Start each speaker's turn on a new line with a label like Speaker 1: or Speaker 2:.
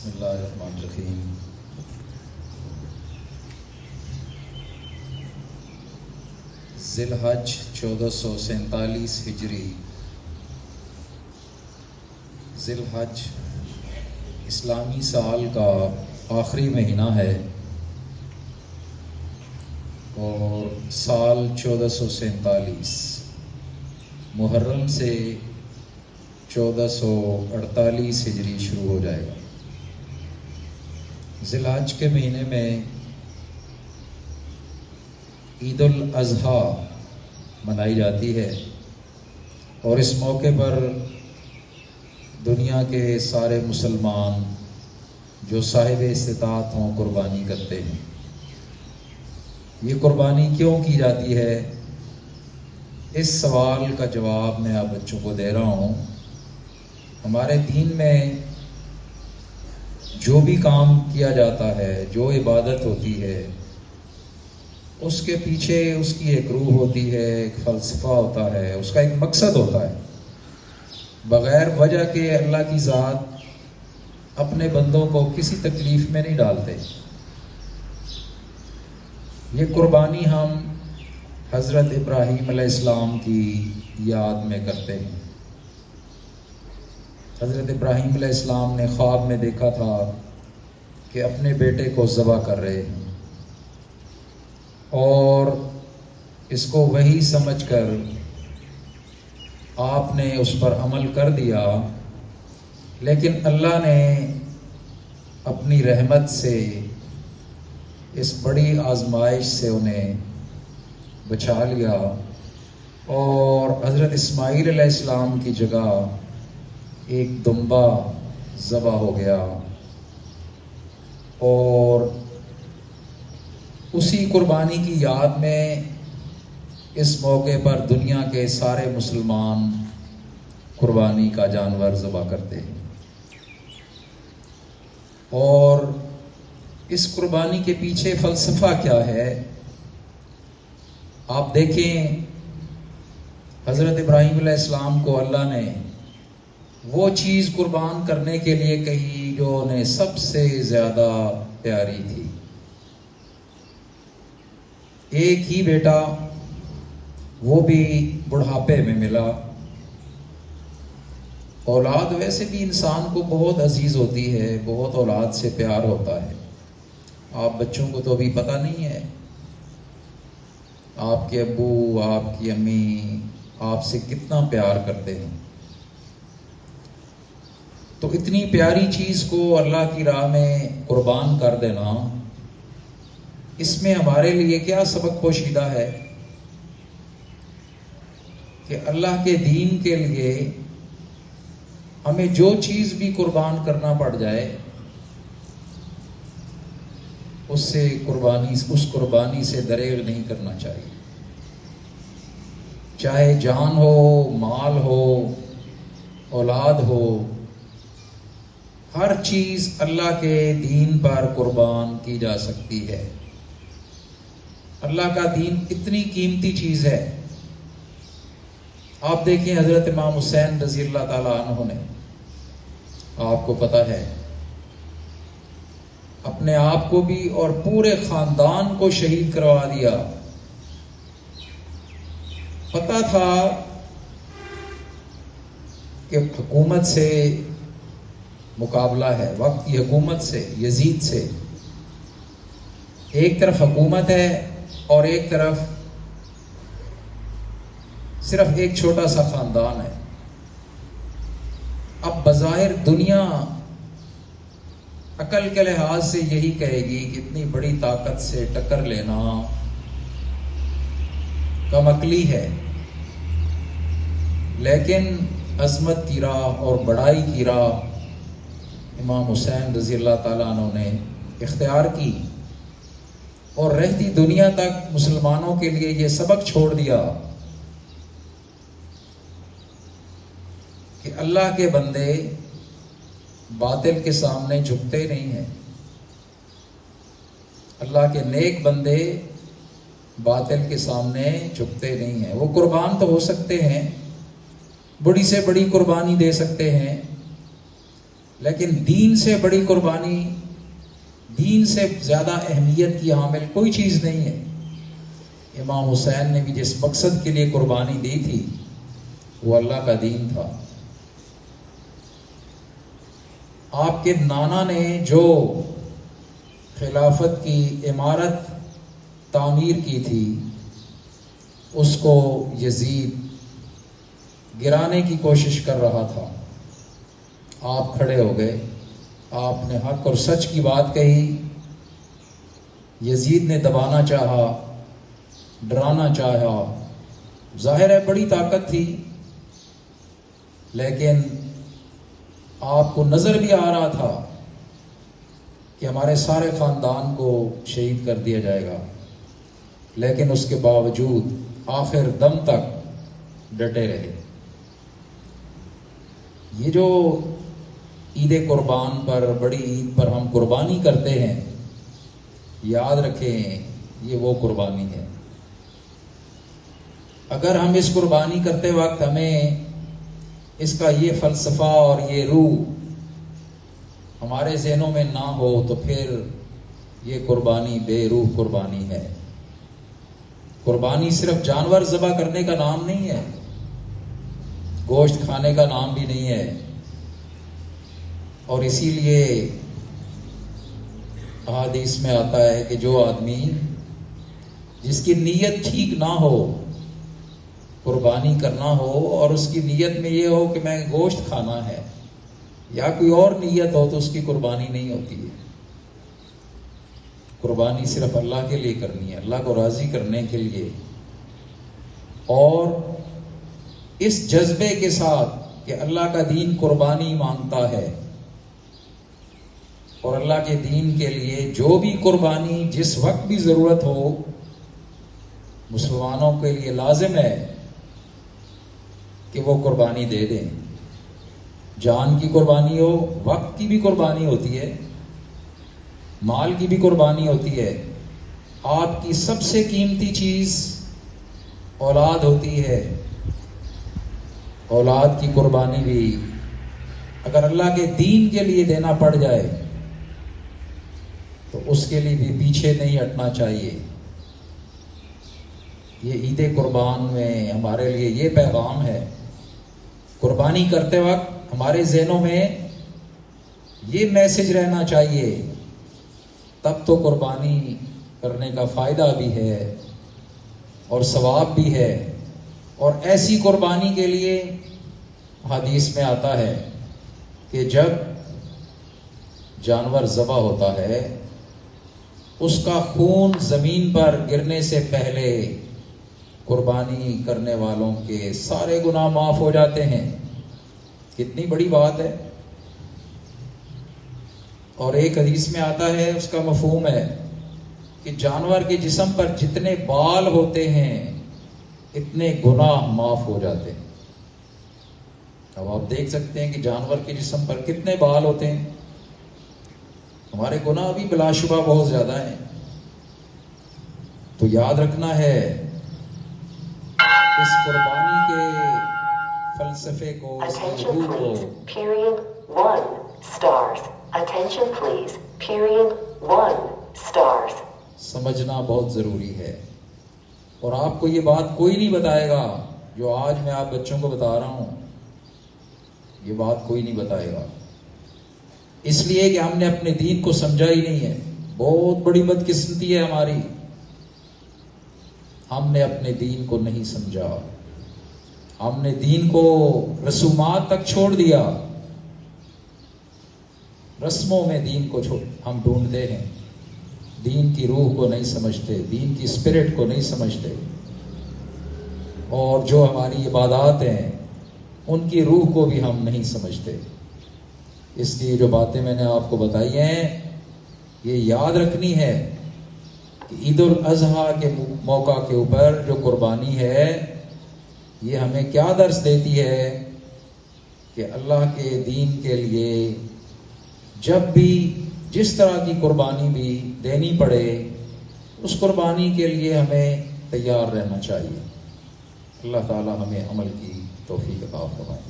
Speaker 1: بسم اللہ الرحمن الرحیم۔ ذی الحج 1447 ہجری۔ ذی الحج اسلامی سال کا آخری مہینہ ہے اور سال 1447 محرم سے 1448 ہجری شروع ہو جائے گا۔ ذی الحج کے مہینے میں عید الاضحیٰ منائی جاتی ہے اور اس موقع پر دنیا کے سارے مسلمان جو صاحب استطاعت ہوں قربانی کرتے ہیں۔ یہ قربانی کیوں کی جاتی ہے، اس سوال کا جواب میں آپ بچوں کو دے رہا ہوں۔ ہمارے دین میں جو بھی کام کیا جاتا ہے، جو عبادت ہوتی ہے، اس کے پیچھے اس کی ایک روح ہوتی ہے، ایک فلسفہ ہوتا ہے، اس کا ایک مقصد ہوتا ہے۔ بغیر وجہ کے اللہ کی ذات اپنے بندوں کو کسی تکلیف میں نہیں ڈالتے۔ یہ قربانی ہم حضرت ابراہیم علیہ السلام کی یاد میں کرتے ہیں۔ حضرت ابراہیم علیہ السلام نے خواب میں دیکھا تھا کہ اپنے بیٹے کو ذبح کر رہے ہیں، اور اس کو وحی سمجھ کر آپ نے اس پر عمل کر دیا، لیکن اللہ نے اپنی رحمت سے اس بڑی آزمائش سے انہیں بچا لیا، اور حضرت اسماعیل علیہ السلام کی جگہ ایک دمبا ذبح ہو گیا، اور اسی قربانی کی یاد میں اس موقع پر دنیا کے سارے مسلمان قربانی کا جانور ذبح کرتے ہیں۔ اور اس قربانی کے پیچھے فلسفہ کیا ہے، آپ دیکھیں حضرت ابراہیم علیہ السلام کو اللہ نے وہ چیز قربان کرنے کے لیے کہی جو انہیں سب سے زیادہ پیاری تھی۔ ایک ہی بیٹا، وہ بھی بڑھاپے میں ملا۔ اولاد ویسے بھی انسان کو بہت عزیز ہوتی ہے، بہت اولاد سے پیار ہوتا ہے۔ آپ بچوں کو تو ابھی پتہ نہیں ہے، آپ کے ابو، آپ کی امی آپ سے کتنا پیار کرتے ہیں۔ تو اتنی پیاری چیز کو اللہ کی راہ میں قربان کر دینا، اس میں ہمارے لیے کیا سبق پوشیدہ ہے کہ اللہ کے دین کے لیے ہمیں جو چیز بھی قربان کرنا پڑ جائے، اس قربانی سے دریغ نہیں کرنا چاہیے، چاہے جان ہو، مال ہو، اولاد ہو، ہر چیز اللہ کے دین پر قربان کی جا سکتی ہے۔ اللہ کا دین اتنی قیمتی چیز ہے۔ آپ دیکھیں حضرت امام حسین رضی اللہ تعالیٰ عنہ نے، آپ کو پتہ ہے، اپنے آپ کو بھی اور پورے خاندان کو شہید کروا دیا۔ پتہ تھا کہ حکومت سے مقابلہ ہے، وقت کی حکومت سے، یزید سے۔ ایک طرف حکومت ہے اور ایک طرف صرف ایک چھوٹا سا خاندان ہے۔ اب بظاہر دنیا عقل کے لحاظ سے یہی کہے گی کہ اتنی بڑی طاقت سے ٹکر لینا کم عقلی ہے، لیکن عظمت کی راہ اور بڑائی کی راہ امام حسین رضی اللہ تعالیٰ عنہ نے اختیار کی، اور رہتی دنیا تک مسلمانوں کے لیے یہ سبق چھوڑ دیا کہ اللہ کے بندے باطل کے سامنے جھکتے نہیں ہیں۔ اللہ کے نیک بندے باطل کے سامنے جھکتے نہیں ہیں۔ وہ قربان تو ہو سکتے ہیں، بڑی سے بڑی قربانی دے سکتے ہیں، لیکن دین سے بڑی قربانی، دین سے زیادہ اہمیت کی حامل کوئی چیز نہیں ہے۔ امام حسین نے بھی جس مقصد کے لیے قربانی دی تھی وہ اللہ کا دین تھا۔ آپ کے نانا نے جو خلافت کی عمارت تعمیر کی تھی اس کو یزید گرانے کی کوشش کر رہا تھا۔ آپ کھڑے ہو گئے، آپ نے حق اور سچ کی بات کہی۔ یزید نے دبانا چاہا، ڈرانا چاہا، ظاہر ہے بڑی طاقت تھی، لیکن آپ کو نظر بھی آ رہا تھا کہ ہمارے سارے خاندان کو شہید کر دیا جائے گا، لیکن اس کے باوجود آخر دم تک ڈٹے رہے۔ یہ جو عید قربان پر، بڑی عید پر ہم قربانی کرتے ہیں، یاد رکھیں یہ وہ قربانی ہے۔ اگر ہم اس قربانی کرتے وقت ہمیں اس کا یہ فلسفہ اور یہ روح ہمارے ذہنوں میں نہ ہو تو پھر یہ قربانی بے روح قربانی ہے۔ قربانی صرف جانور ذبح کرنے کا نام نہیں ہے، گوشت کھانے کا نام بھی نہیں ہے، اور اسی لیے احادیث میں آتا ہے کہ جو آدمی جس کی نیت ٹھیک نہ ہو قربانی کرنا ہو، اور اس کی نیت میں یہ ہو کہ میں گوشت کھانا ہے، یا کوئی اور نیت ہو تو اس کی قربانی نہیں ہوتی ہے۔ قربانی صرف اللہ کے لیے کرنی ہے، اللہ کو راضی کرنے کے لیے، اور اس جذبے کے ساتھ کہ اللہ کا دین قربانی مانگتا ہے، اور اللہ کے دین کے لیے جو بھی قربانی جس وقت بھی ضرورت ہو مسلمانوں کے لیے لازم ہے کہ وہ قربانی دے دیں۔ جان کی قربانی ہو، وقت کی بھی قربانی ہوتی ہے، مال کی بھی قربانی ہوتی ہے۔ آپ کی سب سے قیمتی چیز اولاد ہوتی ہے، اولاد کی قربانی بھی اگر اللہ کے دین کے لیے دینا پڑ جائے تو اس کے لیے بھی پیچھے نہیں ہٹنا چاہیے۔ یہ عید قربان میں ہمارے لیے یہ پیغام ہے۔ قربانی کرتے وقت ہمارے ذہنوں میں یہ میسج رہنا چاہیے، تب تو قربانی کرنے کا فائدہ بھی ہے اور ثواب بھی ہے۔ اور ایسی قربانی کے لیے حدیث میں آتا ہے کہ جب جانور ذبح ہوتا ہے اس کا خون زمین پر گرنے سے پہلے قربانی کرنے والوں کے سارے گناہ معاف ہو جاتے ہیں۔ کتنی بڑی بات ہے۔ اور ایک حدیث میں آتا ہے، اس کا مفہوم ہے کہ جانور کے جسم پر جتنے بال ہوتے ہیں اتنے گناہ معاف ہو جاتے ہیں۔ اب آپ دیکھ سکتے ہیں کہ جانور کے جسم پر کتنے بال ہوتے ہیں، ہمارے گناہ بھی بلا شبہ بہت زیادہ ہیں۔ تو یاد رکھنا ہے اس قربانی کے فلسفے کو، اس کی روح کو۔
Speaker 2: Period 1 stars. Attention please. Period 1 stars.
Speaker 1: سمجھنا بہت ضروری ہے، اور آپ کو یہ بات کوئی نہیں بتائے گا جو آج میں آپ بچوں کو بتا رہا ہوں، یہ بات کوئی نہیں بتائے گا، اس لیے کہ ہم نے اپنے دین کو سمجھا ہی نہیں ہے۔ بہت بڑی بدقسمتی ہے ہماری، ہم نے اپنے دین کو نہیں سمجھا، ہم نے دین کو رسومات تک چھوڑ دیا، رسموں میں دین کو ہم ڈھونڈتے ہیں، دین کی روح کو نہیں سمجھتے، دین کی اسپرٹ کو نہیں سمجھتے، اور جو ہماری عبادات ہیں ان کی روح کو بھی ہم نہیں سمجھتے۔ اس لیے جو باتیں میں نے آپ کو بتائی ہیں یہ یاد رکھنی ہے کہ عید الاضحیٰ کے موقع کے اوپر جو قربانی ہے یہ ہمیں کیا درس دیتی ہے کہ اللہ کے دین کے لیے جب بھی جس طرح کی قربانی بھی دینی پڑے اس قربانی کے لیے ہمیں تیار رہنا چاہیے۔ اللہ تعالی ہمیں عمل کی توفیق عطا فرمائے۔